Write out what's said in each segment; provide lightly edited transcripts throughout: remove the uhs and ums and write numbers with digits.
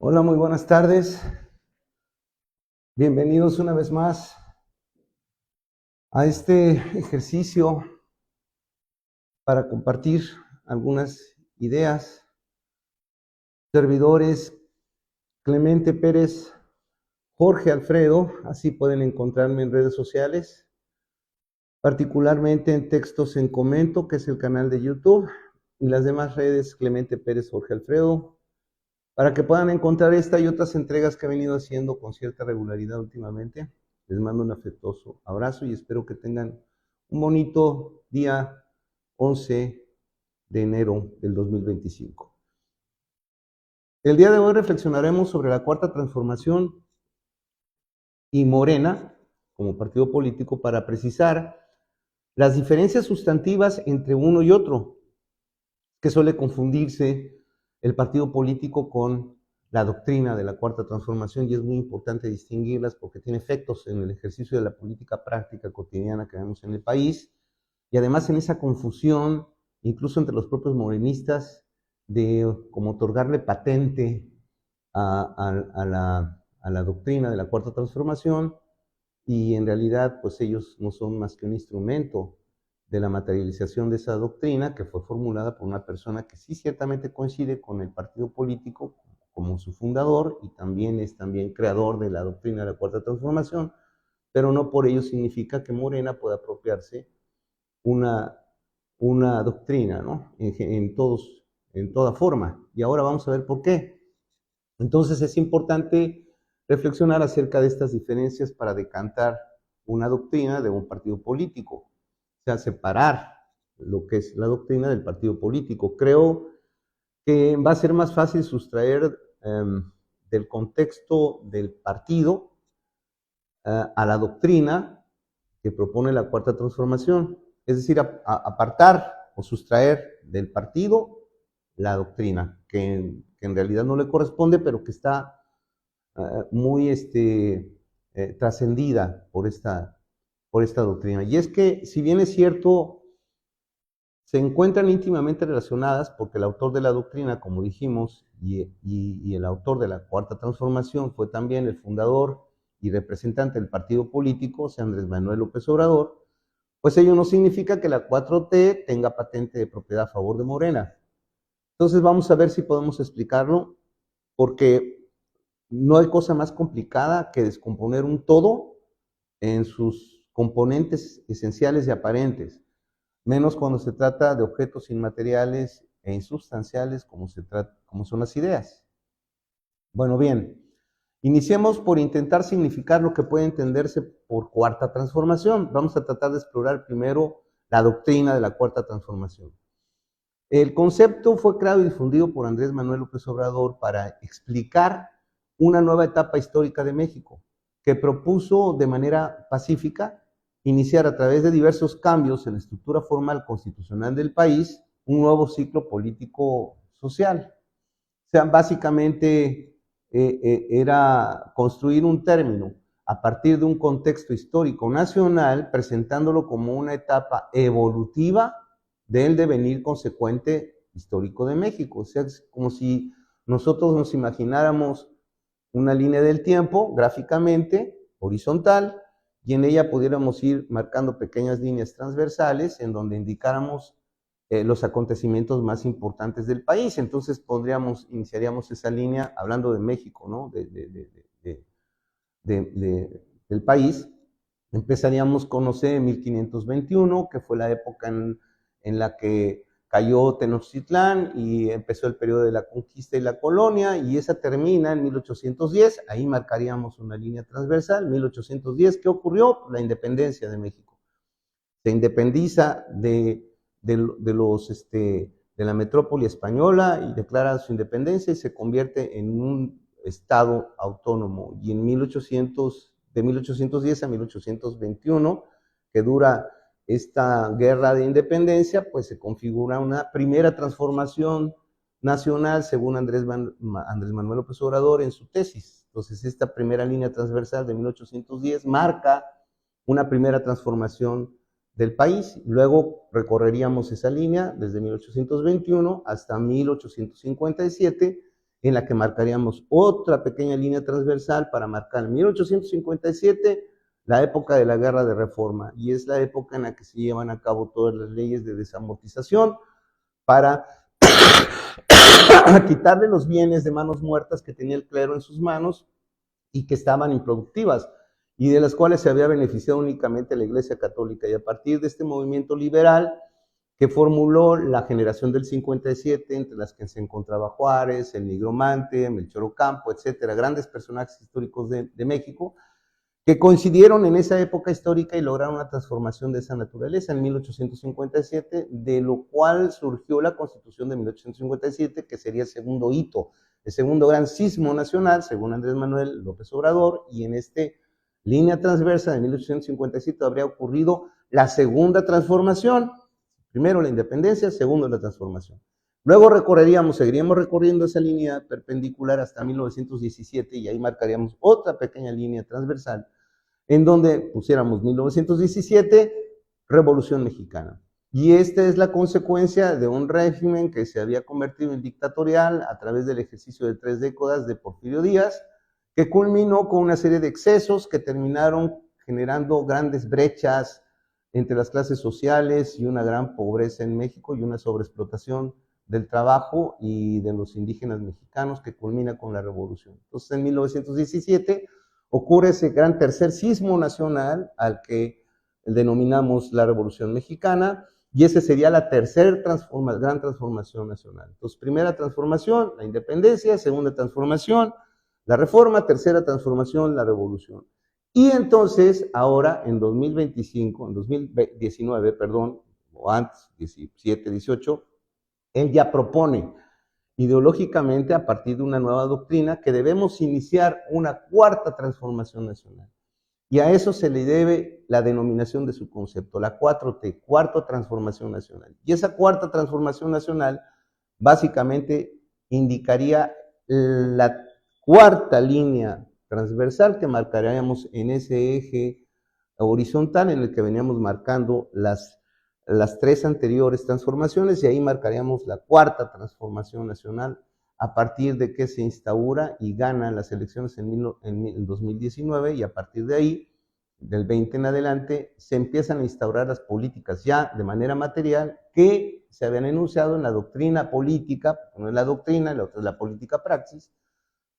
Hola, muy buenas tardes. Bienvenidos una vez más a este ejercicio para compartir algunas ideas. Servidores Clemente Pérez, Jorge Alfredo, así pueden encontrarme en redes sociales, particularmente en Textos en Comento, que es el canal de YouTube, y las demás redes Clemente Pérez, Jorge Alfredo, para que puedan encontrar esta y otras entregas que he venido haciendo con cierta regularidad últimamente. Les mando un afectuoso abrazo y espero que tengan un bonito día 11 de enero del 2025. El día de hoy reflexionaremos sobre la cuarta transformación y Morena como partido político para precisar las diferencias sustantivas entre uno y otro, que suele confundirse el partido político con la doctrina de la cuarta transformación, y es muy importante distinguirlas porque tiene efectos en el ejercicio de la política práctica cotidiana que vemos en el país, y además en esa confusión, incluso entre los propios morenistas, de cómo otorgarle patente a la doctrina de la cuarta transformación, y en realidad pues ellos no son más que un instrumento de la materialización de esa doctrina que fue formulada por una persona que sí ciertamente coincide con el partido político como su fundador y también es creador de la doctrina de la cuarta transformación, pero no por ello significa que Morena pueda apropiarse una, una doctrina, ¿no? En toda forma. Y ahora vamos a ver por qué. Entonces es importante reflexionar acerca de estas diferencias para decantar una doctrina de un partido político, o sea, separar lo que es la doctrina del partido político. Creo que va a ser más fácil sustraer del contexto del partido a la doctrina que propone la cuarta transformación, es decir, apartar o sustraer del partido la doctrina, que en realidad no le corresponde, pero que está muy trascendida por esta doctrina. Y es que, si bien es cierto, se encuentran íntimamente relacionadas porque el autor de la doctrina, como dijimos, y el autor de la cuarta transformación fue también el fundador y representante del partido político, o sea, Andrés Manuel López Obrador, pues ello no significa que la 4T tenga patente de propiedad a favor de Morena. Entonces vamos a ver si podemos explicarlo, porque no hay cosa más complicada que descomponer un todo en sus componentes esenciales y aparentes, menos cuando se trata de objetos inmateriales e insubstanciales como son las ideas. Bueno, bien, iniciemos por intentar significar lo que puede entenderse por cuarta transformación. Vamos a tratar de explorar primero la doctrina de la cuarta transformación. El concepto fue creado y difundido por Andrés Manuel López Obrador para explicar una nueva etapa histórica de México, que propuso de manera pacífica iniciar a través de diversos cambios en la estructura formal constitucional del país un nuevo ciclo político-social. O sea, básicamente era construir un término a partir de un contexto histórico nacional, presentándolo como una etapa evolutiva del devenir consecuente histórico de México. O sea, es como si nosotros nos imagináramos una línea del tiempo gráficamente horizontal y en ella pudiéramos ir marcando pequeñas líneas transversales en donde indicáramos los acontecimientos más importantes del país. Entonces iniciaríamos esa línea hablando de México, ¿no? Del país. Empezaríamos con, no sé, 1521, que fue la época en la que cayó Tenochtitlán y empezó el periodo de la conquista y la colonia, y esa termina en 1810, ahí marcaríamos una línea transversal. 1810, ¿qué ocurrió? La independencia de México. Se independiza de la metrópoli española y declara su independencia y se convierte en un estado autónomo. Y en de 1810 a 1821, que dura esta guerra de independencia, pues se configura una primera transformación nacional, según Andrés Manuel López Obrador en su tesis. Entonces, esta primera línea transversal de 1810 marca una primera transformación del país. Luego recorreríamos esa línea desde 1821 hasta 1857, en la que marcaríamos otra pequeña línea transversal para marcar en 1857 la época de la Guerra de Reforma, y es la época en la que se llevan a cabo todas las leyes de desamortización para quitarle los bienes de manos muertas que tenía el clero en sus manos y que estaban improductivas, y de las cuales se había beneficiado únicamente la Iglesia Católica. Y a partir de este movimiento liberal que formuló la generación del 57, entre las que se encontraba Juárez, el Nigromante, Melchor Ocampo, etcétera, grandes personajes históricos de México, que coincidieron en esa época histórica y lograron una transformación de esa naturaleza en 1857, de lo cual surgió la Constitución de 1857, que sería el segundo hito, el segundo gran sismo nacional, según Andrés Manuel López Obrador, y en esta línea transversa de 1857 habría ocurrido la segunda transformación. Primero la independencia, segundo la transformación. Luego seguiríamos recorriendo esa línea perpendicular hasta 1917 y ahí marcaríamos otra pequeña línea transversal en donde pusiéramos 1917, Revolución Mexicana. Y esta es la consecuencia de un régimen que se había convertido en dictatorial a través del ejercicio de 3 décadas de Porfirio Díaz, que culminó con una serie de excesos que terminaron generando grandes brechas entre las clases sociales y una gran pobreza en México y una sobreexplotación del trabajo y de los indígenas mexicanos que culmina con la revolución. Entonces, en 1917 ocurre ese gran tercer sismo nacional al que denominamos la Revolución Mexicana, y esa sería la tercera gran transformación nacional. Entonces, primera transformación, la independencia; segunda transformación, la reforma; tercera transformación, la revolución. Y entonces, ahora, en 2019, perdón, o antes, 17, 18, él ya propone ideológicamente, a partir de una nueva doctrina, que debemos iniciar una cuarta transformación nacional. Y a eso se le debe la denominación de su concepto, la 4T, Cuarta Transformación Nacional. Y esa Cuarta Transformación Nacional básicamente indicaría la cuarta línea transversal que marcaríamos en ese eje horizontal en el que veníamos marcando las 3 anteriores transformaciones, y ahí marcaríamos la cuarta transformación nacional a partir de que se instaura y gana las elecciones en 2019, y a partir de ahí, del 20 en adelante, se empiezan a instaurar las políticas ya de manera material que se habían enunciado en la doctrina política, no es la doctrina, la otra es la política praxis,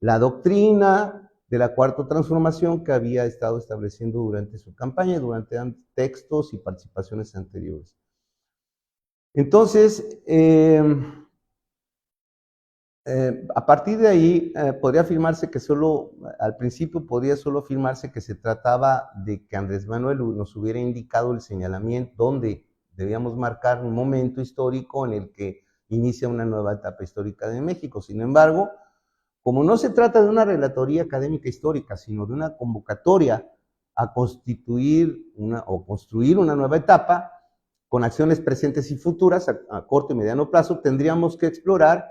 la doctrina de la cuarta transformación que había estado estableciendo durante su campaña y durante textos y participaciones anteriores. Entonces, a partir de ahí, podría afirmarse que al principio podría solo afirmarse que se trataba de que Andrés Manuel nos hubiera indicado el señalamiento donde debíamos marcar un momento histórico en el que inicia una nueva etapa histórica de México. Sin embargo, como no se trata de una relatoría académica histórica, sino de una convocatoria a constituir o construir una nueva etapa, con acciones presentes y futuras a corto y mediano plazo, tendríamos que explorar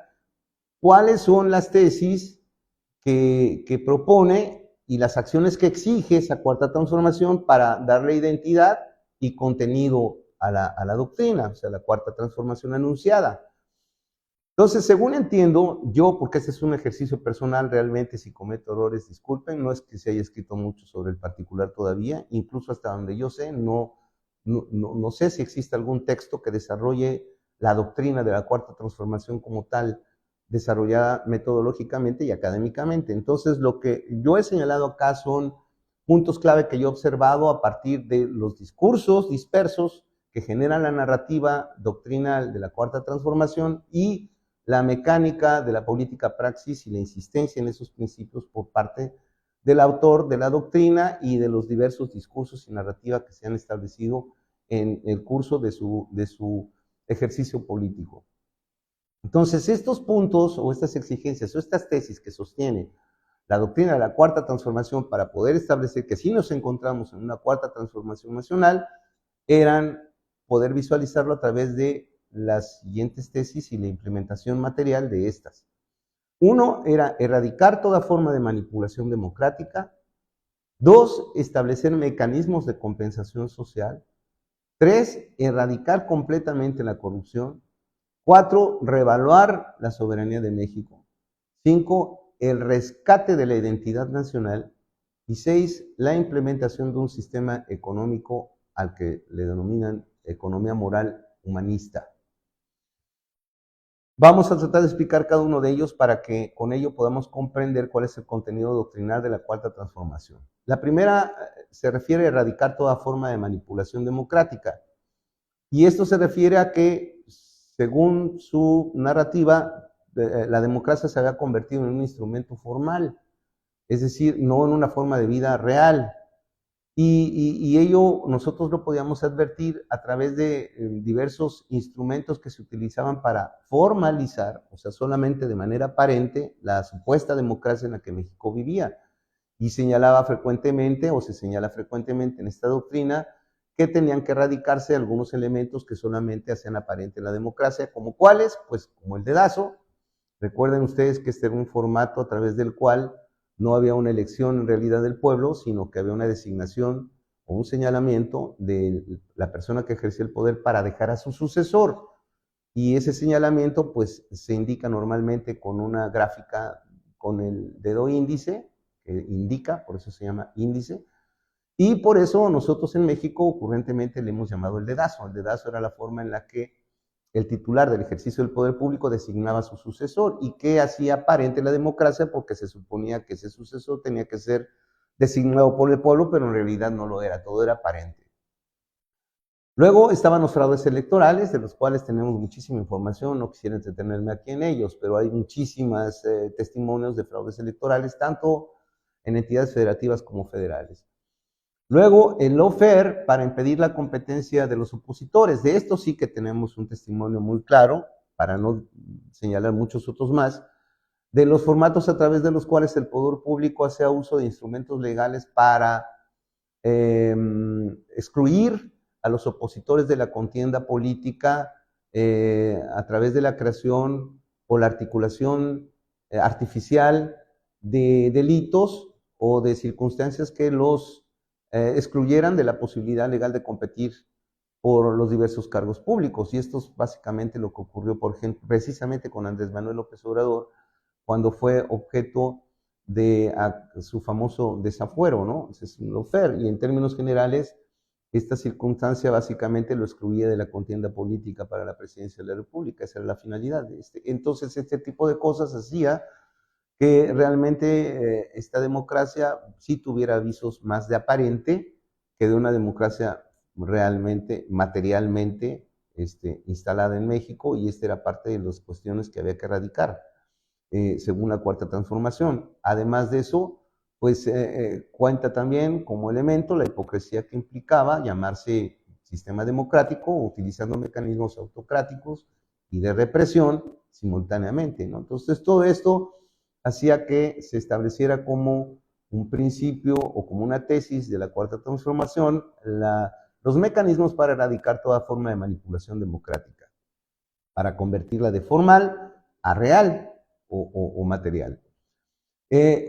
cuáles son las tesis que propone y las acciones que exige esa cuarta transformación para darle identidad y contenido a la doctrina, o sea, la cuarta transformación anunciada. Entonces, según entiendo, yo, porque este es un ejercicio personal, realmente si cometo errores, disculpen, no es que se haya escrito mucho sobre el particular todavía, incluso hasta donde yo sé, no sé si existe algún texto que desarrolle la doctrina de la cuarta transformación como tal, desarrollada metodológicamente y académicamente. Entonces, lo que yo he señalado acá son puntos clave que yo he observado a partir de los discursos dispersos que generan la narrativa doctrinal de la cuarta transformación y la mecánica de la política praxis y la insistencia en esos principios por parte del autor de la doctrina y de los diversos discursos y narrativa que se han establecido en el curso de su ejercicio político. Entonces, estos puntos o estas exigencias o estas tesis que sostiene la doctrina de la cuarta transformación para poder establecer que sí nos encontramos en una cuarta transformación nacional, eran poder visualizarlo a través de las siguientes tesis y la implementación material de estas. 1 era erradicar toda forma de manipulación democrática. 2, establecer mecanismos de compensación social. 3, erradicar completamente la corrupción. 4, reevaluar la soberanía de México. 5, el rescate de la identidad nacional. Y 6, la implementación de un sistema económico al que le denominan economía moral humanista. Vamos a tratar de explicar cada uno de ellos para que con ello podamos comprender cuál es el contenido doctrinal de la Cuarta Transformación. La primera se refiere a erradicar toda forma de manipulación democrática. Y esto se refiere a que, según su narrativa, la democracia se había convertido en un instrumento formal, es decir, no en una forma de vida real. Y ello nosotros lo podíamos advertir a través de diversos instrumentos que se utilizaban para formalizar, o sea, solamente de manera aparente, la supuesta democracia en la que México vivía. Y señalaba frecuentemente, o se señala frecuentemente en esta doctrina, que tenían que erradicarse algunos elementos que solamente hacían aparente la democracia, como cuáles, pues como el dedazo. Recuerden ustedes que este era un formato a través del cual no había una elección en realidad del pueblo, sino que había una designación o un señalamiento de la persona que ejercía el poder para dejar a su sucesor. Y ese señalamiento pues se indica normalmente con una gráfica con el dedo índice, que indica, por eso se llama índice, y por eso nosotros en México ocurrentemente le hemos llamado el dedazo. El dedazo era la forma en la que el titular del ejercicio del poder público designaba a su sucesor y que hacía aparente la democracia porque se suponía que ese sucesor tenía que ser designado por el pueblo, pero en realidad no lo era, todo era aparente. Luego estaban los fraudes electorales, de los cuales tenemos muchísima información, no quisiera entretenerme aquí en ellos, pero hay muchísimas testimonios de fraudes electorales, tanto en entidades federativas como federales. Luego, el lawfare para impedir la competencia de los opositores. De esto sí que tenemos un testimonio muy claro, para no señalar muchos otros más, de los formatos a través de los cuales el poder público hace uso de instrumentos legales para excluir a los opositores de la contienda política a través de la creación o la articulación artificial de delitos o de circunstancias que los excluyeran de la posibilidad legal de competir por los diversos cargos públicos. Y esto es básicamente lo que ocurrió, por ejemplo, precisamente con Andrés Manuel López Obrador, cuando fue objeto de su famoso desafuero, ¿no? Ese es un lawfare. Y en términos generales, esta circunstancia básicamente lo excluía de la contienda política para la presidencia de la República. Esa era la finalidad de este. Entonces, este tipo de cosas hacía que realmente esta democracia sí tuviera visos más de aparente que de una democracia realmente, materialmente instalada en México, y esta era parte de las cuestiones que había que erradicar, según la Cuarta Transformación. Además de eso, pues cuenta también como elemento la hipocresía que implicaba llamarse sistema democrático, utilizando mecanismos autocráticos y de represión simultáneamente, ¿no? Entonces, todo esto hacía que se estableciera como un principio o como una tesis de la Cuarta Transformación los mecanismos para erradicar toda forma de manipulación democrática, para convertirla de formal a real o material.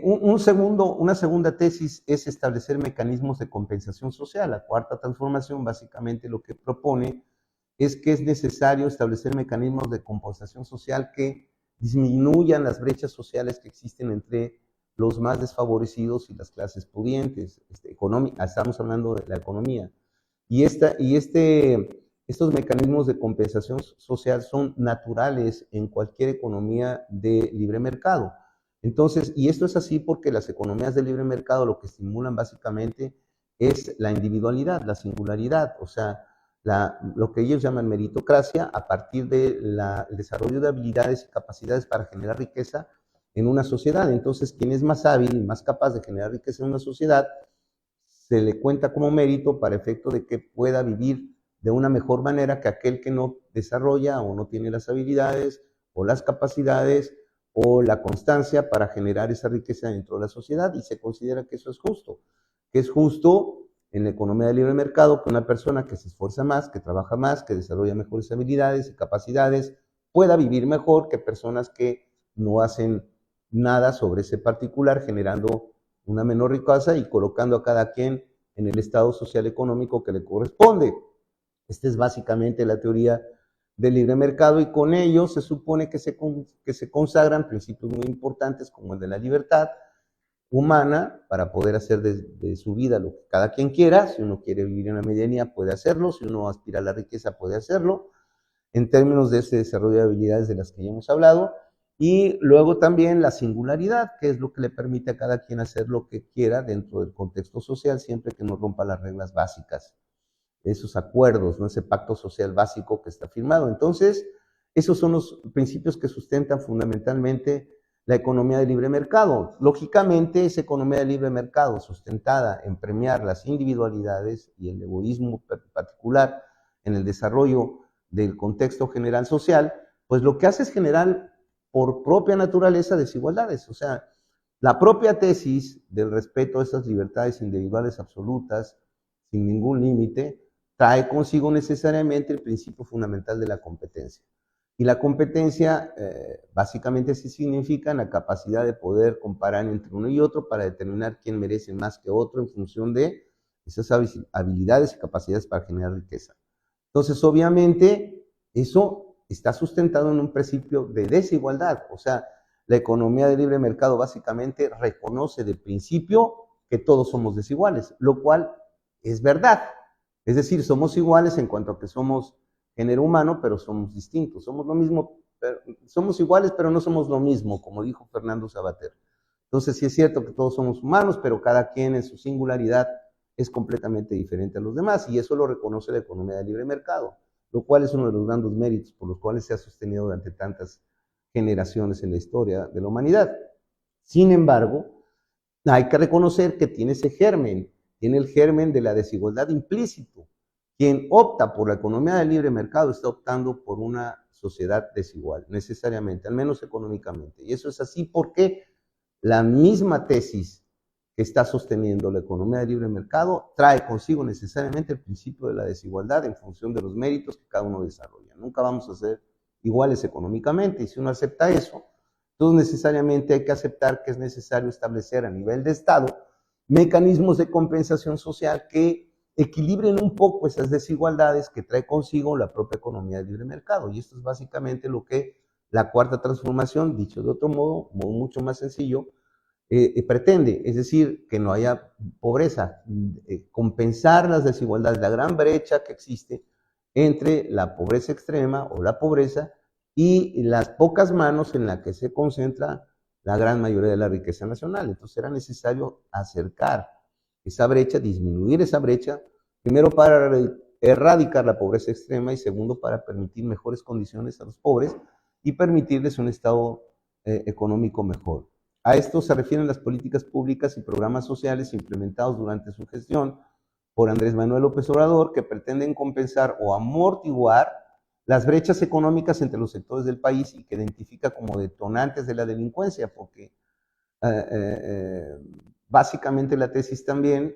Una segunda tesis es establecer mecanismos de compensación social. La Cuarta Transformación básicamente lo que propone es que es necesario establecer mecanismos de compensación social que disminuyan las brechas sociales que existen entre los más desfavorecidos y las clases pudientes. Estamos hablando de la economía. Y estos mecanismos de compensación social son naturales en cualquier economía de libre mercado. Entonces, y esto es así porque las economías de libre mercado lo que estimulan básicamente es la individualidad, la singularidad, o sea, lo que ellos llaman meritocracia a partir del desarrollo de habilidades y capacidades para generar riqueza en una sociedad. Entonces, quien es más hábil y más capaz de generar riqueza en una sociedad, se le cuenta como mérito para efecto de que pueda vivir de una mejor manera que aquel que no desarrolla o no tiene las habilidades o las capacidades o la constancia para generar esa riqueza dentro de la sociedad, y se considera que eso es justo, que es justo en la economía de libre mercado que una persona que se esfuerza más, que trabaja más, que desarrolla mejores habilidades y capacidades, pueda vivir mejor que personas que no hacen nada sobre ese particular, generando una menor riqueza y colocando a cada quien en el estado social económico que le corresponde. Esta es básicamente la teoría del libre mercado, y con ello se supone que se consagran principios muy importantes como el de la libertad humana para poder hacer de su vida lo que cada quien quiera. Si uno quiere vivir en la medianía puede hacerlo, si uno aspira a la riqueza puede hacerlo, en términos de ese desarrollo de habilidades de las que ya hemos hablado, y luego también la singularidad, que es lo que le permite a cada quien hacer lo que quiera dentro del contexto social, siempre que no rompa las reglas básicas, esos acuerdos, ¿no? Ese pacto social básico que está firmado. Entonces, esos son los principios que sustentan fundamentalmente la economía de libre mercado. Lógicamente, esa economía de libre mercado sustentada en premiar las individualidades y el egoísmo particular en el desarrollo del contexto general social, pues lo que hace es generar por propia naturaleza desigualdades. O sea, la propia tesis del respeto a esas libertades individuales absolutas, sin ningún límite, trae consigo necesariamente el principio fundamental de la competencia. Y la competencia básicamente sí significa la capacidad de poder comparar entre uno y otro para determinar quién merece más que otro en función de esas habilidades y capacidades para generar riqueza. Entonces, obviamente, eso está sustentado en un principio de desigualdad. O sea, la economía de libre mercado básicamente reconoce de principio que todos somos desiguales, lo cual es verdad. Es decir, somos iguales en cuanto a que somos género humano, pero somos distintos. Somos lo mismo, somos iguales, pero no somos lo mismo, como dijo Fernando Savater. Entonces, sí es cierto que todos somos humanos, pero cada quien en su singularidad es completamente diferente a los demás, y eso lo reconoce la economía de libre mercado, lo cual es uno de los grandes méritos por los cuales se ha sostenido durante tantas generaciones en la historia de la humanidad. Sin embargo, hay que reconocer que tiene ese germen, tiene el germen de la desigualdad implícito. Quien opta por la economía del libre mercado está optando por una sociedad desigual, necesariamente, al menos económicamente. Y eso es así porque la misma tesis que está sosteniendo la economía de libre mercado trae consigo necesariamente el principio de la desigualdad en función de los méritos que cada uno desarrolla. Nunca vamos a ser iguales económicamente, y si uno acepta eso, entonces necesariamente hay que aceptar que es necesario establecer a nivel de Estado mecanismos de compensación social que equilibren un poco esas desigualdades que trae consigo la propia economía de libre mercado. Y esto es básicamente lo que la cuarta transformación, dicho de otro modo, mucho más sencillo, pretende, es decir, que no haya pobreza, compensar las desigualdades, la gran brecha que existe entre la pobreza extrema o la pobreza y las pocas manos en las que se concentra la gran mayoría de la riqueza nacional. Entonces era necesario acercar esa brecha, disminuir esa brecha, primero para erradicar la pobreza extrema y segundo para permitir mejores condiciones a los pobres y permitirles un estado económico mejor. A esto se refieren las políticas públicas y programas sociales implementados durante su gestión por Andrés Manuel López Obrador, que pretenden compensar o amortiguar las brechas económicas entre los sectores del país y que identifica como detonantes de la delincuencia, porque básicamente la tesis también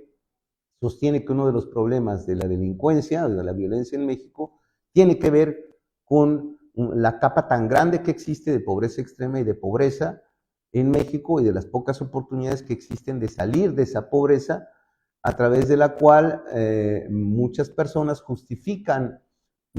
sostiene que uno de los problemas de la delincuencia, de la violencia en México, tiene que ver con la capa tan grande que existe de pobreza extrema y de pobreza en México y de las pocas oportunidades que existen de salir de esa pobreza, a través de la cual muchas personas justifican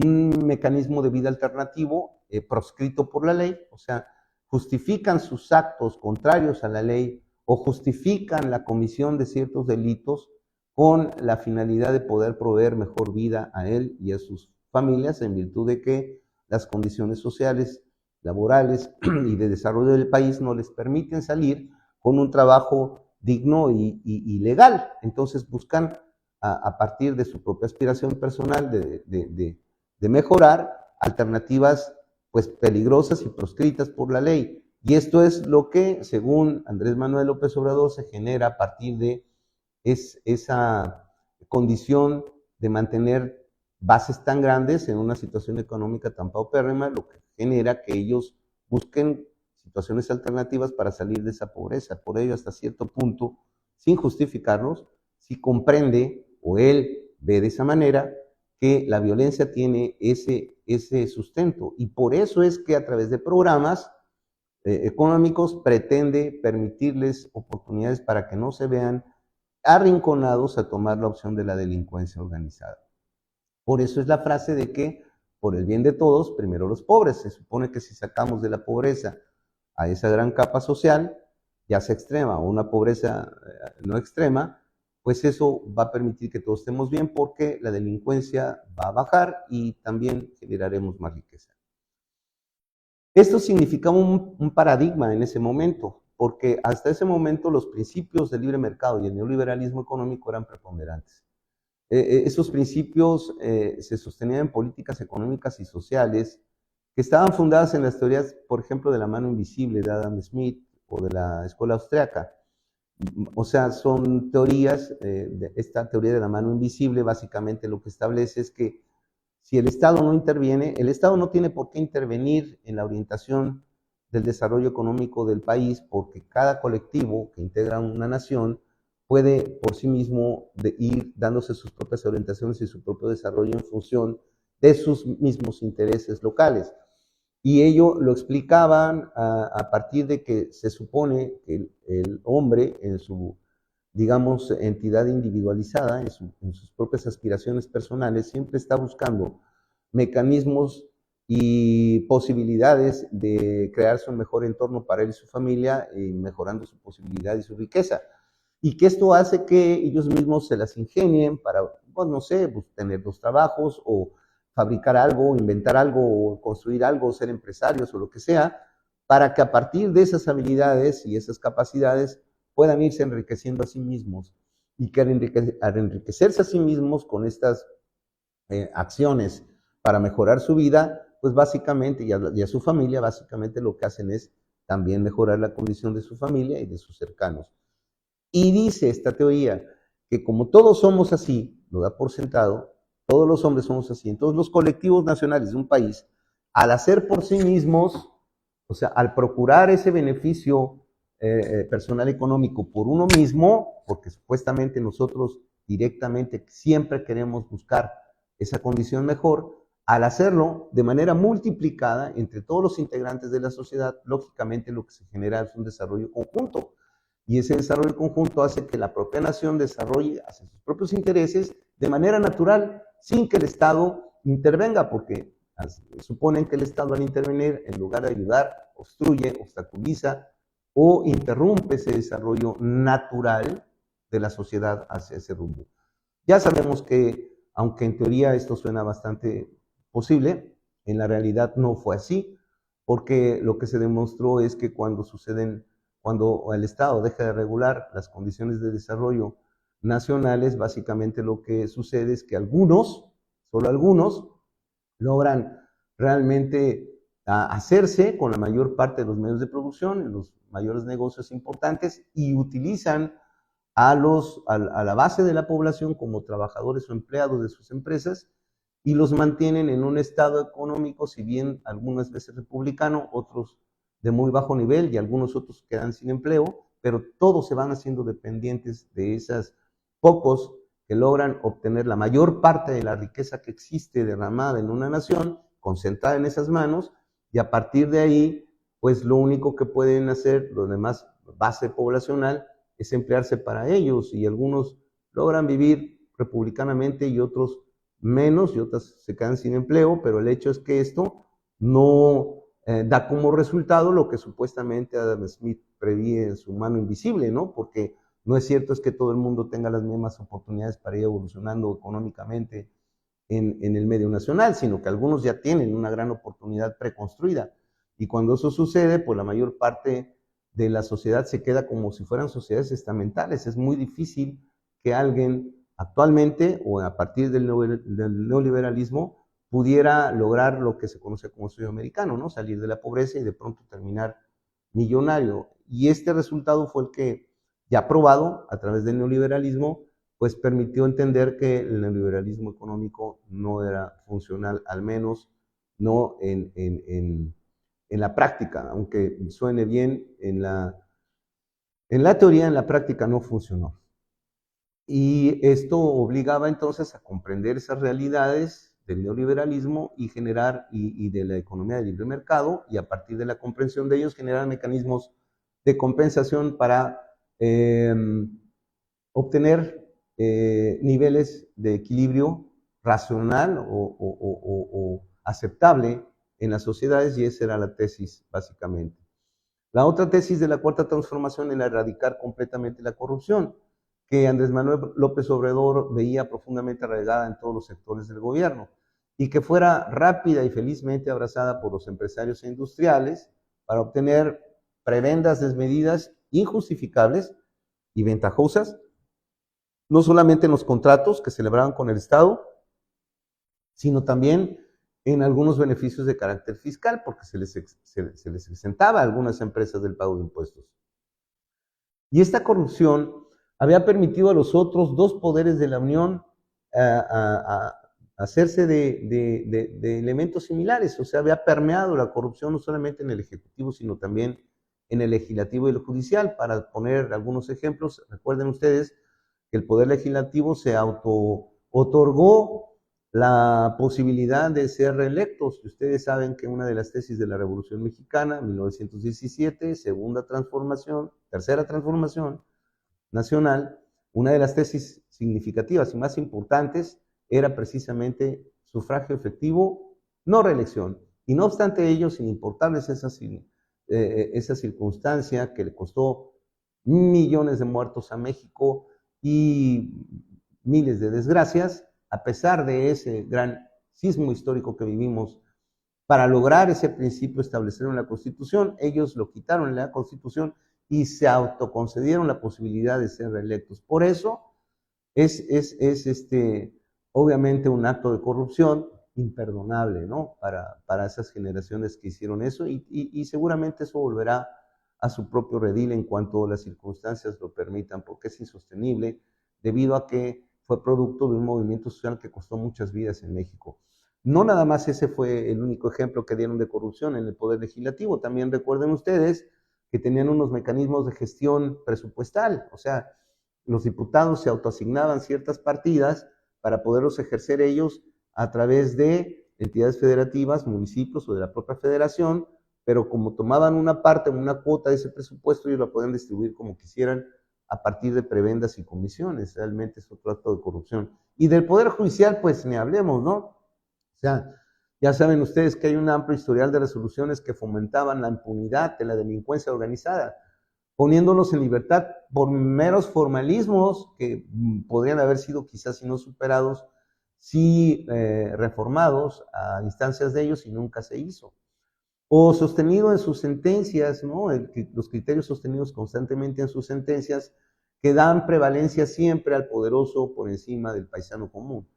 un mecanismo de vida alternativo proscrito por la ley, o sea, justifican sus actos contrarios a la ley o justifican la comisión de ciertos delitos con la finalidad de poder proveer mejor vida a él y a sus familias, en virtud de que las condiciones sociales, laborales y de desarrollo del país no les permiten salir con un trabajo digno y legal. Entonces buscan, a partir de su propia aspiración personal de mejorar, alternativas pues peligrosas y proscritas por la ley. Y esto es lo que, según Andrés Manuel López Obrador, se genera a partir de esa condición de mantener bases tan grandes en una situación económica tan paupérrima, lo que genera que ellos busquen situaciones alternativas para salir de esa pobreza. Por ello, hasta cierto punto, sin justificarlos, si comprende o él ve de esa manera que la violencia tiene ese sustento. Y por eso es que a través de programas económicos pretende permitirles oportunidades para que no se vean arrinconados a tomar la opción de la delincuencia organizada. Por eso es la frase de que por el bien de todos, primero los pobres. Se supone que si sacamos de la pobreza a esa gran capa social, ya sea extrema o una pobreza no extrema, pues eso va a permitir que todos estemos bien porque la delincuencia va a bajar y también generaremos más riqueza. Esto significaba un paradigma en ese momento, porque hasta ese momento los principios del libre mercado y el neoliberalismo económico eran preponderantes. Esos principios se sostenían en políticas económicas y sociales que estaban fundadas en las teorías, por ejemplo, de la mano invisible de Adam Smith o de la escuela austriaca. O sea, son teorías, esta teoría de la mano invisible básicamente lo que establece es que si el Estado no interviene, el Estado no tiene por qué intervenir en la orientación del desarrollo económico del país, porque cada colectivo que integra una nación puede por sí mismo ir dándose sus propias orientaciones y su propio desarrollo en función de sus mismos intereses locales. Y ello lo explicaban a partir de que se supone que el hombre en su, digamos, entidad individualizada, en sus propias aspiraciones personales, siempre está buscando mecanismos y posibilidades de crearse un mejor entorno para él y su familia, mejorando su posibilidad y su riqueza. Y que esto hace que ellos mismos se las ingenien para, pues no sé, pues, tener dos trabajos o fabricar algo, inventar algo, o construir algo, o ser empresarios o lo que sea, para que a partir de esas habilidades y esas capacidades puedan irse enriqueciendo a sí mismos y que al enriquecerse a sí mismos con estas acciones para mejorar su vida, pues básicamente, y a su familia, básicamente lo que hacen es también mejorar la condición de su familia y de sus cercanos. Y dice esta teoría que como todos somos así, lo da por sentado, todos los hombres somos así, entonces los colectivos nacionales de un país, al hacer por sí mismos, o sea, al procurar ese beneficio personal económico por uno mismo, porque supuestamente nosotros directamente siempre queremos buscar esa condición mejor, al hacerlo de manera multiplicada entre todos los integrantes de la sociedad, lógicamente lo que se genera es un desarrollo conjunto. Y ese desarrollo conjunto hace que la propia nación desarrolle hacia sus propios intereses de manera natural, sin que el Estado intervenga, porque suponen que el Estado al intervenir, en lugar de ayudar, obstruye, obstaculiza o interrumpe ese desarrollo natural de la sociedad hacia ese rumbo. Ya sabemos que, aunque en teoría esto suena bastante posible, en la realidad no fue así, porque lo que se demostró es que cuando el Estado deja de regular las condiciones de desarrollo nacionales, básicamente lo que sucede es que algunos, solo algunos, logran realmente hacerse con la mayor parte de los medios de producción, en los mayores negocios importantes, y utilizan a la base de la población como trabajadores o empleados de sus empresas y los mantienen en un estado económico, si bien algunas veces republicano, otros de muy bajo nivel y algunos otros quedan sin empleo, pero todos se van haciendo dependientes de esos pocos que logran obtener la mayor parte de la riqueza que existe derramada en una nación, concentrada en esas manos, y a partir de ahí, pues lo único que pueden hacer los demás, base poblacional, es emplearse para ellos, y algunos logran vivir republicanamente y otros menos, y otras se quedan sin empleo, pero el hecho es que esto no da como resultado lo que supuestamente Adam Smith prevé en su mano invisible, ¿no? Porque no es cierto es que todo el mundo tenga las mismas oportunidades para ir evolucionando económicamente en el medio nacional, sino que algunos ya tienen una gran oportunidad preconstruida. Y cuando eso sucede, pues la mayor parte de la sociedad se queda como si fueran sociedades estamentales. Es muy difícil que alguien actualmente o a partir del neoliberalismo pudiera lograr lo que se conoce como sueño americano, ¿no? Salir de la pobreza y de pronto terminar millonario. Y este resultado fue el que, ya probado a través del neoliberalismo, pues permitió entender que el neoliberalismo económico no era funcional, al menos no en la práctica, aunque suene bien en la teoría, en la práctica no funcionó. Y esto obligaba entonces a comprender esas realidades del neoliberalismo y generar, y de la economía de libre mercado, y a partir de la comprensión de ellos generar mecanismos de compensación para obtener niveles de equilibrio racional o aceptable en las sociedades, y esa era la tesis básicamente. La otra tesis de la Cuarta Transformación era erradicar completamente la corrupción, que Andrés Manuel López Obrador veía profundamente arraigada en todos los sectores del gobierno, y que fuera rápida y felizmente abrazada por los empresarios e industriales para obtener prebendas desmedidas, injustificables y ventajosas, no solamente en los contratos que celebraban con el Estado, sino también en algunos beneficios de carácter fiscal, porque se les exentaba a algunas empresas del pago de impuestos. Y esta corrupción había permitido a los otros dos poderes de la Unión hacerse de elementos similares, o sea, había permeado la corrupción no solamente en el Ejecutivo, sino también en el Legislativo y el Judicial. Para poner algunos ejemplos, recuerden ustedes que el Poder Legislativo se auto-otorgó la posibilidad de ser reelectos. Ustedes saben que una de las tesis de la Revolución Mexicana, 1917, segunda transformación, tercera transformación nacional, una de las tesis significativas y más importantes era precisamente sufragio efectivo, no reelección. Y no obstante ello, sin importarles esa circunstancia que le costó millones de muertos a México y miles de desgracias, a pesar de ese gran sismo histórico que vivimos, para lograr ese principio establecido en la Constitución, ellos lo quitaron en la Constitución y se autoconcedieron la posibilidad de ser reelectos. Por eso es obviamente un acto de corrupción imperdonable, ¿no? Para esas generaciones que hicieron eso, y seguramente eso volverá a su propio redil en cuanto las circunstancias lo permitan, porque es insostenible debido a que fue producto de un movimiento social que costó muchas vidas en México. No nada más ese fue el único ejemplo que dieron de corrupción en el Poder Legislativo. También recuerden ustedes que tenían unos mecanismos de gestión presupuestal, o sea, los diputados se autoasignaban ciertas partidas para poderlos ejercer ellos a través de entidades federativas, municipios o de la propia federación, pero como tomaban una parte, una cuota de ese presupuesto, ellos la podían distribuir como quisieran a partir de prebendas y comisiones. Realmente es otro acto de corrupción. Y del Poder Judicial, pues ni hablemos, ¿no? O sea, ya saben ustedes que hay un amplio historial de resoluciones que fomentaban la impunidad de la delincuencia organizada, poniéndolos en libertad por meros formalismos que podrían haber sido quizás si no superados, sí reformados a instancias de ellos, y nunca se hizo. O sostenido en sus sentencias, ¿no? Los criterios sostenidos constantemente en sus sentencias que dan prevalencia siempre al poderoso por encima del paisano común.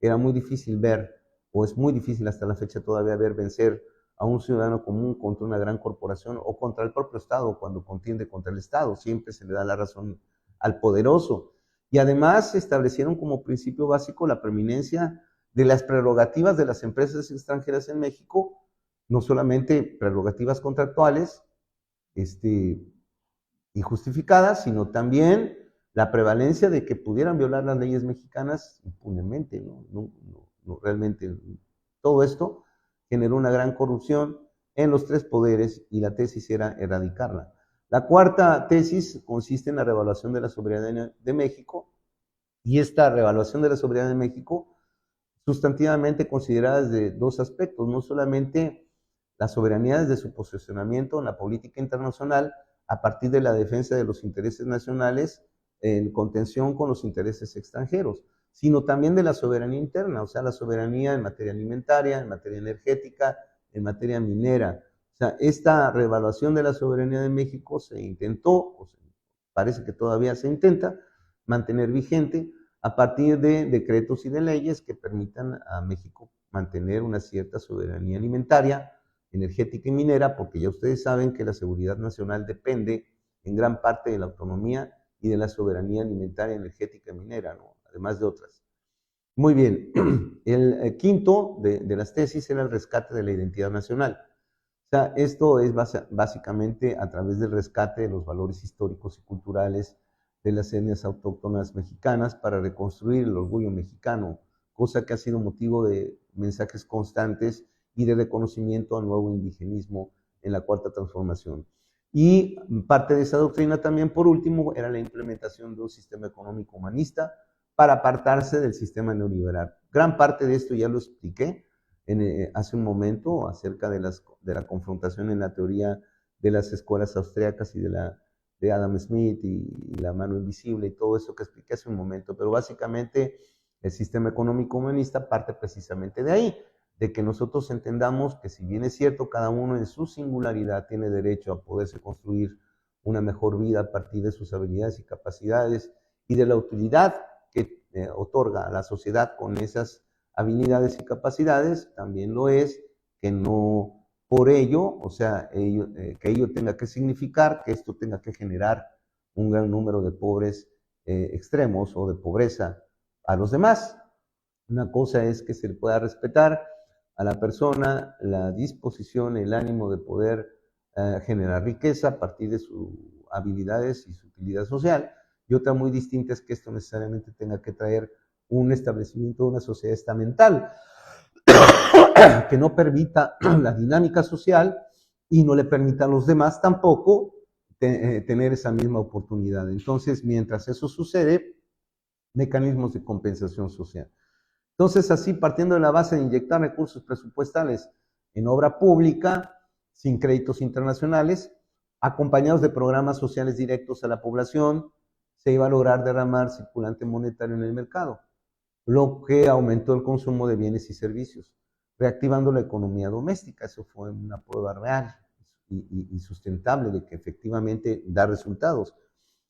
Era muy difícil ver, o es muy difícil hasta la fecha todavía ver vencer a un ciudadano común contra una gran corporación o contra el propio Estado cuando contiende contra el Estado. Siempre se le da la razón al poderoso. Y además se establecieron como principio básico la preeminencia de las prerrogativas de las empresas extranjeras en México, no solamente prerrogativas contractuales injustificadas, sino también la prevalencia de que pudieran violar las leyes mexicanas impunemente, ¿no? Realmente todo esto generó una gran corrupción en los tres poderes, y la tesis era erradicarla. La cuarta tesis consiste en la revaluación de la soberanía de México, y esta revaluación de la soberanía de México sustantivamente considerada desde dos aspectos, no solamente la soberanía desde su posicionamiento en la política internacional a partir de la defensa de los intereses nacionales en contención con los intereses extranjeros, sino también de la soberanía interna, o sea, la soberanía en materia alimentaria, en materia energética, en materia minera. O sea, esta reevaluación de la soberanía de México se intentó, o parece que todavía se intenta, mantener vigente a partir de decretos y de leyes que permitan a México mantener una cierta soberanía alimentaria, energética y minera, porque ya ustedes saben que la seguridad nacional depende en gran parte de la autonomía y de la soberanía alimentaria, energética y minera, ¿no? Además de otras. Muy bien, el quinto de las tesis era el rescate de la identidad nacional. O sea, esto es básicamente a través del rescate de los valores históricos y culturales de las etnias autóctonas mexicanas para reconstruir el orgullo mexicano, cosa que ha sido motivo de mensajes constantes y de reconocimiento al nuevo indigenismo en la Cuarta Transformación. Y parte de esa doctrina también, por último, era la implementación de un sistema económico humanista para apartarse del sistema neoliberal. Gran parte de esto ya lo expliqué hace un momento acerca de la confrontación en la teoría de las escuelas austríacas y de Adam Smith y la mano invisible y todo eso que expliqué hace un momento. Pero básicamente el sistema económico humanista parte precisamente de ahí, de que nosotros entendamos que si bien es cierto, cada uno en su singularidad tiene derecho a poderse construir una mejor vida a partir de sus habilidades y capacidades y de la utilidad que otorga a la sociedad con esas habilidades y capacidades, también lo es que no por ello, o sea, que ello tenga que significar que esto tenga que generar un gran número de pobres extremos o de pobreza a los demás. Una cosa es que se le pueda respetar a la persona la disposición, el ánimo de poder generar riqueza a partir de sus habilidades y su utilidad social, y otra muy distinta es que esto necesariamente tenga que traer un establecimiento de una sociedad estamental que no permita la dinámica social y no le permita a los demás tampoco tener esa misma oportunidad. Entonces, mientras eso sucede, mecanismos de compensación social. Entonces, así, partiendo de la base de inyectar recursos presupuestales en obra pública, sin créditos internacionales, acompañados de programas sociales directos a la población, se iba a lograr derramar circulante monetario en el mercado, lo que aumentó el consumo de bienes y servicios, reactivando la economía doméstica. Eso fue una prueba real y sustentable de que efectivamente da resultados.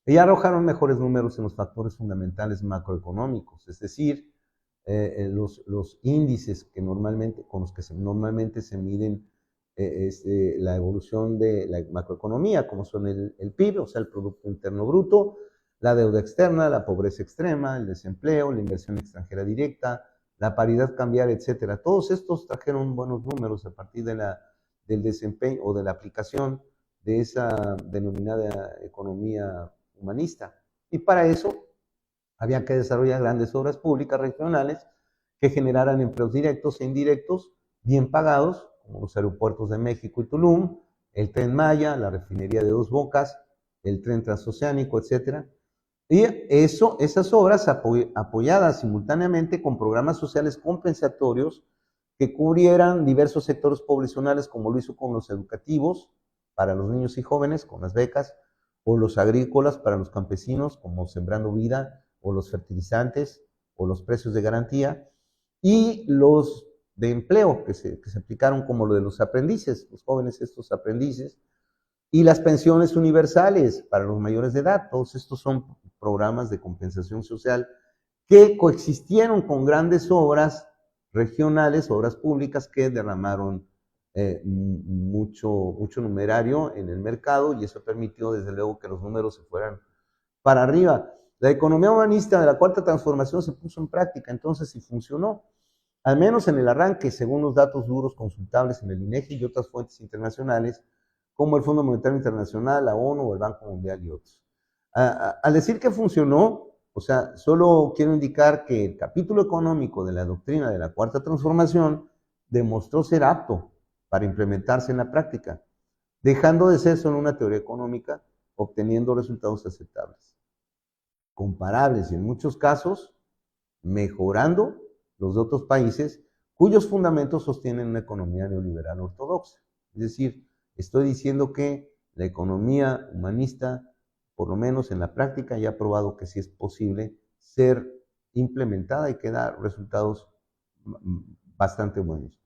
Y arrojaron mejores números en los factores fundamentales macroeconómicos, es decir, los índices que normalmente, con los que normalmente se miden la evolución de la macroeconomía, como son el PIB, o sea, el Producto Interno Bruto, la deuda externa, la pobreza extrema, el desempleo, la inversión extranjera directa, la paridad cambiaria, etcétera. Todos estos trajeron buenos números a partir del desempeño o de la aplicación de esa denominada economía humanista. Y para eso había que desarrollar grandes obras públicas regionales que generaran empleos directos e indirectos bien pagados, como los aeropuertos de México y Tulum, el Tren Maya, la refinería de Dos Bocas, el tren transoceánico, etcétera. Y esas obras apoyadas simultáneamente con programas sociales compensatorios que cubrieran diversos sectores poblacionales, como lo hizo con los educativos para los niños y jóvenes, con las becas, o los agrícolas para los campesinos, como Sembrando Vida, o los fertilizantes, o los precios de garantía, y los de empleo que se aplicaron como lo de los aprendices, los jóvenes estos aprendices, y las pensiones universales para los mayores de edad. Todos estos son programas de compensación social que coexistieron con grandes obras regionales, obras públicas que derramaron mucho numerario en el mercado, y eso permitió desde luego que los números se fueran para arriba. La economía humanista de la Cuarta Transformación se puso en práctica entonces y funcionó, al menos en el arranque, según los datos duros consultables en el INEGI y otras fuentes internacionales, como el Fondo Monetario Internacional, la ONU o el Banco Mundial y otros. Al decir que funcionó, o sea, solo quiero indicar que el capítulo económico de la doctrina de la Cuarta Transformación demostró ser apto para implementarse en la práctica, dejando de ser solo una teoría económica, obteniendo resultados aceptables, comparables y en muchos casos mejorando los de otros países cuyos fundamentos sostienen una economía neoliberal ortodoxa. Es decir, estoy diciendo que la economía humanista, por lo menos en la práctica, ya ha probado que sí es posible ser implementada y que da resultados bastante buenos.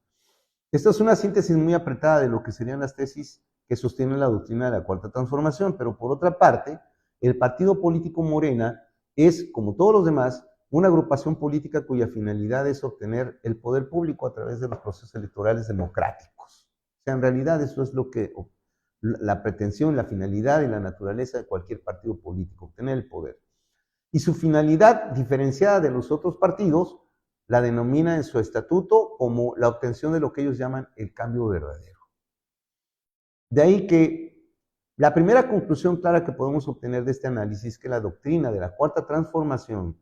Esta es una síntesis muy apretada de lo que serían las tesis que sostienen la doctrina de la Cuarta Transformación, pero por otra parte, el partido político Morena es, como todos los demás, una agrupación política cuya finalidad es obtener el poder público a través de los procesos electorales democráticos. O sea, en realidad eso es lo que la pretensión, la finalidad y la naturaleza de cualquier partido político, obtener el poder. Y su finalidad, diferenciada de los otros partidos, la denomina en su estatuto como la obtención de lo que ellos llaman el cambio verdadero. De ahí que la primera conclusión clara que podemos obtener de este análisis es que la doctrina de la Cuarta Transformación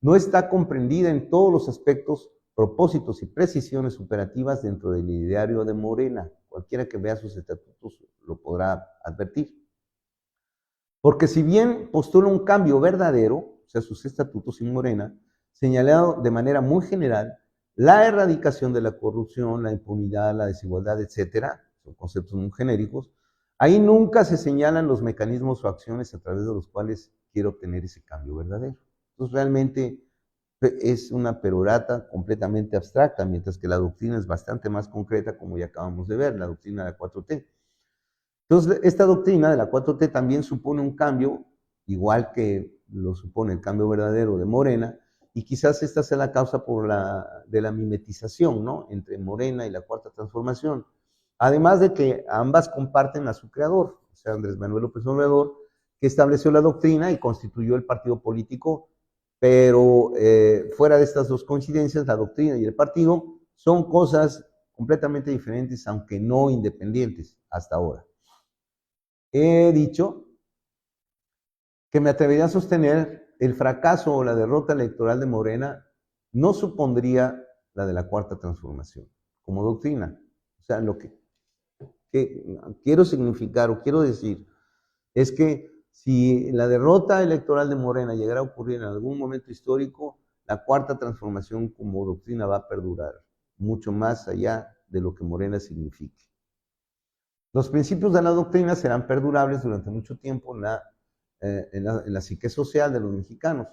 no está comprendida en todos los aspectos, propósitos y precisiones operativas dentro del ideario de Morena. Cualquiera que vea sus estatutos lo podrá advertir. Porque si bien postula un cambio verdadero, o sea, sus estatutos en Morena, señalado de manera muy general, la erradicación de la corrupción, la impunidad, la desigualdad, etcétera, son conceptos muy genéricos. Ahí nunca se señalan los mecanismos o acciones a través de los cuales quiero obtener ese cambio verdadero. Entonces, realmente es una perorata completamente abstracta, mientras que la doctrina es bastante más concreta, como ya acabamos de ver, la doctrina de la 4T. Entonces, esta doctrina de la 4T también supone un cambio, igual que lo supone el cambio verdadero de Morena, y quizás esta sea la causa de la mimetización, ¿no?, entre Morena y la Cuarta Transformación. Además de que ambas comparten a su creador, o sea, Andrés Manuel López Obrador, que estableció la doctrina y constituyó el partido político, pero fuera de estas dos coincidencias, la doctrina y el partido son cosas completamente diferentes, aunque no independientes hasta ahora. He dicho que me atrevería a sostener el fracaso o la derrota electoral de Morena no supondría la de la Cuarta Transformación como doctrina. O sea, lo que quiero significar o quiero decir es que si la derrota electoral de Morena llegara a ocurrir en algún momento histórico, la Cuarta Transformación como doctrina va a perdurar mucho más allá de lo que Morena signifique. Los principios de la doctrina serán perdurables durante mucho tiempo en la psique social de los mexicanos.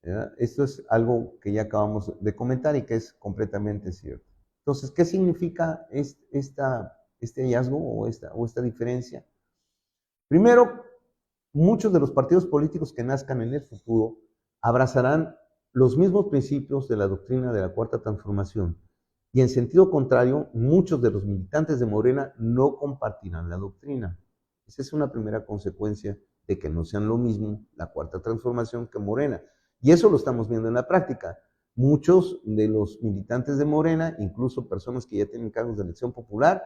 ¿Verdad? Esto es algo que ya acabamos de comentar y que es completamente cierto. Entonces, ¿qué significa este hallazgo o esta diferencia? Primero, muchos de los partidos políticos que nazcan en el futuro abrazarán los mismos principios de la doctrina de la Cuarta Transformación. Y en sentido contrario, muchos de los militantes de Morena no compartirán la doctrina. Esa es una primera consecuencia de que no sean lo mismo la Cuarta Transformación que Morena. Y eso lo estamos viendo en la práctica. Muchos de los militantes de Morena, incluso personas que ya tienen cargos de elección popular,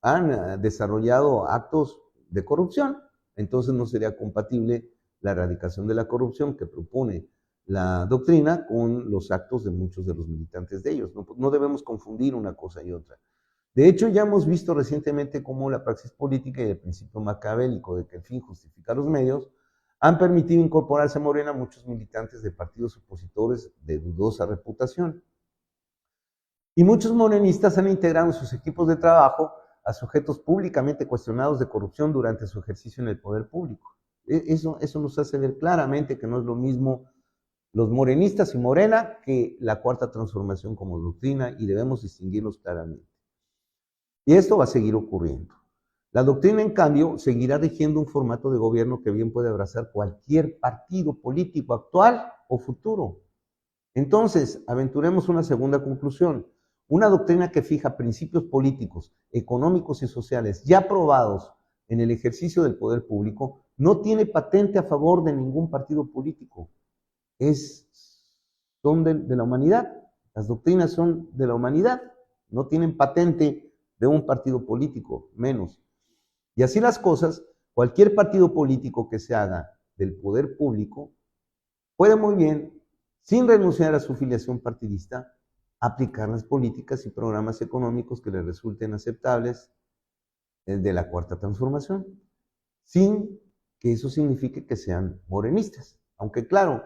han desarrollado actos de corrupción. Entonces no sería compatible la erradicación de la corrupción que propone la doctrina con los actos de muchos de los militantes de ellos. No debemos confundir una cosa y otra. De hecho, ya hemos visto recientemente cómo la praxis política y el principio maquiavélico de que el fin justifica los medios han permitido incorporarse a Morena muchos militantes de partidos opositores de dudosa reputación. Y muchos morenistas han integrado en sus equipos de trabajo a sujetos públicamente cuestionados de corrupción durante su ejercicio en el poder público. Eso nos hace ver claramente que no es lo mismo los morenistas y Morena que la Cuarta Transformación como doctrina, y debemos distinguirlos claramente. Y esto va a seguir ocurriendo. La doctrina, en cambio, seguirá rigiendo un formato de gobierno que bien puede abrazar cualquier partido político actual o futuro. Entonces, aventuremos una segunda conclusión. Una doctrina que fija principios políticos, económicos y sociales ya probados en el ejercicio del poder público no tiene patente a favor de ningún partido político. Son de la humanidad. Las doctrinas son de la humanidad. No tienen patente de un partido político, menos. Y así las cosas, cualquier partido político que se haga del poder público puede muy bien, sin renunciar a su filiación partidista, aplicar las políticas y programas económicos que le resulten aceptables de la Cuarta Transformación, sin que eso signifique que sean morenistas. Aunque claro,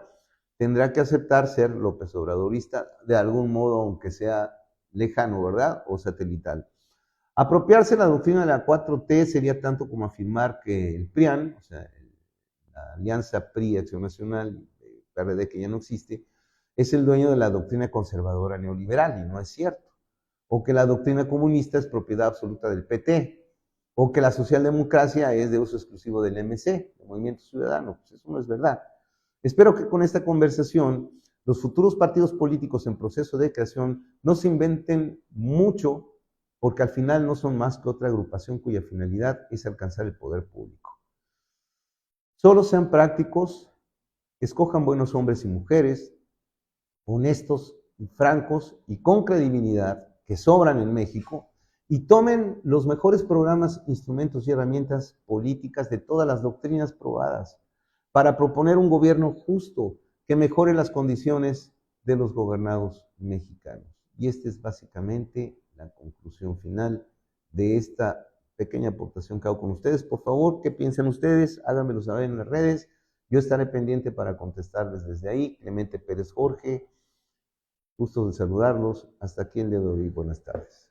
tendrá que aceptar ser López Obradorista de algún modo, aunque sea lejano, ¿verdad? O satelital. Apropiarse la doctrina de la 4T sería tanto como afirmar que el PRIAN, o sea, la Alianza PRI, Acción Nacional, PRD, que ya no existe, es el dueño de la doctrina conservadora neoliberal, y no es cierto. O que la doctrina comunista es propiedad absoluta del PT, o que la socialdemocracia es de uso exclusivo del MC, del Movimiento Ciudadano. Pues eso no es verdad. Espero que con esta conversación los futuros partidos políticos en proceso de creación no se inventen mucho, porque al final no son más que otra agrupación cuya finalidad es alcanzar el poder público. Solo sean prácticos, escojan buenos hombres y mujeres, honestos y francos y con credibilidad, que sobran en México, y tomen los mejores programas, instrumentos y herramientas políticas de todas las doctrinas probadas para proponer un gobierno justo que mejore las condiciones de los gobernados mexicanos. Y esta es básicamente la conclusión final de esta pequeña aportación que hago con ustedes. Por favor, ¿qué piensan ustedes? Háganmelo saber en las redes. Yo estaré pendiente para contestarles desde ahí. Clemente Pérez Jorge, Gusto de saludarlos. Hasta aquí el día de hoy. Buenas tardes.